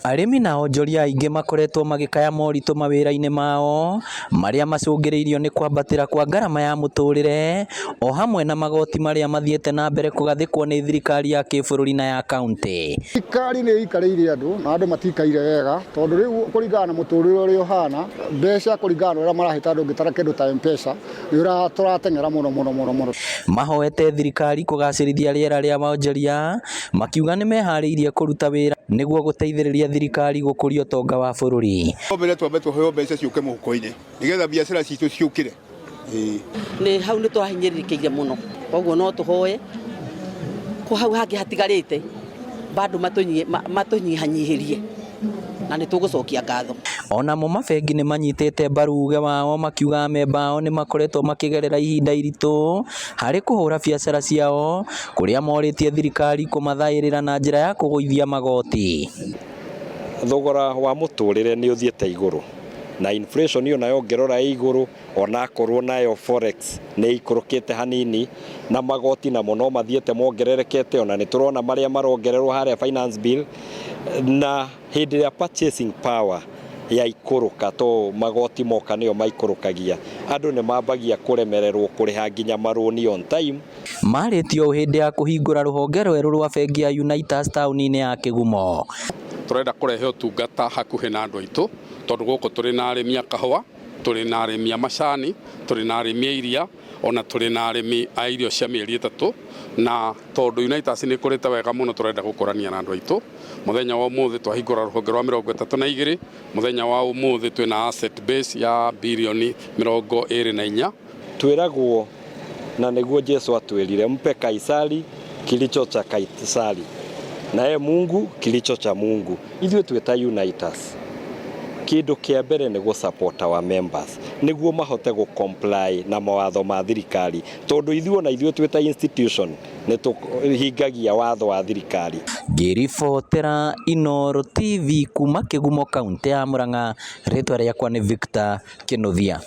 Arĩmi na onjoria aingĩ makoretwo magĩkaya moritũ mawĩra-inĩ mao marĩa macũngĩrĩirio nĩ kwambatĩra kwa ngarama ya mũtũrĩre o hamwe na magoti marĩa mathiĩte na mbere kũgathĩkwo nĩ thirikari ya kĩbũrũri na ya kaunti. Thirikari nĩ ikarĩire andũ na andũ matikaire wega tondũ rĩu kũringana na mũtũrĩre ũrĩa ũhana mbeca kũringana na ũrĩa marahĩta andũ ngĩtara kĩndũ ta M-Pesa nĩ tũrateng'era mũno. Mahoete thirikari kũgacĩrithia rĩera rĩa wonjoria makiuga nĩ meharĩirie kũruta wĩra nĩguo gũteithĩrĩria thirikari gũkũria ũtonga wa bũrũri. Twambe tũheo mbeca ciũke mũhuko-inĩ nĩgetha biacara citũ ciũkire. Nĩ hau nĩ twahinyĩrĩrĩkĩire mũno, koguo no tũhoe kũ hau hangĩ hatigarĩte bado matũnyihanyihĩrie na nĩ tũgũcokia ngatho. Onamo mabengi nĩ manyitĩte mbaru uge wao makiuga amemba ao nĩ makoretwo makĩgerera ihinda iritũ harĩ kũhũra biacara ciao kũrĩa morĩtie thirikari kũmathaĩrĩra na njĩra ya kũgũithia magoti. Thogora wa mũtũrĩre nĩ ũthiĩte igũrũ na inflation ĩyo nayo ngĩrora igũrũ ona korwo nayo forex nĩ ikũrũkĩte hanini na magoti namo no mathiĩte mongererekete ona nĩ tũrona marĩa marongererwo harĩa finance bill na hĩndĩ ya purchasing power ya ikũrũka to magoti moka nĩyo maikũrũkagia andũ nĩ mambagia kũremererwo kũrĩha nginya marũni on time. Marĩtio hĩndĩ ya kũhingũra rũhonge rwerũ rwa bengi ya Unitas taũni-inĩ ya Kĩgumo. Tũrenda kũrehe ũtungata hakuhĩ na andũ aitũ tondũ gũkũ tũrĩ na arĩmi a kahũa, tũrĩ na arĩmi a macani, tũrĩ na arĩmi a iria ona tũrĩ na arĩmi a irio cia mĩeri ĩtatũ, na tondũ Unitas nĩ kũrĩte wega mũno tũrenda gũkũrania na andũ aitũ. Mũthenya wa ũmũthĩ twahingũra rũhonge rwa 32, mũthenya wa ũmũthĩ twĩna asset base ya bilioni 24. Twĩragwo na nĩguo Jesu atwĩrire mpe Kaisari kilicho cha Kaisari naye Mungu kilicho cha Mungu. Ithuĩ twĩta Unitas kĩndũ kĩa mbere nĩ gũ-support our members nĩguo mahote gũ-comply na mawatho ma thirikari tondũ ithuĩ twĩta institution nĩ tũhingagia watho wa thirikari. Ngĩribotera Inooro TV kuma Kĩgumo kaunti ya Murang'a, rĩtwa rĩakwa nĩ Victor Kĩnuthia.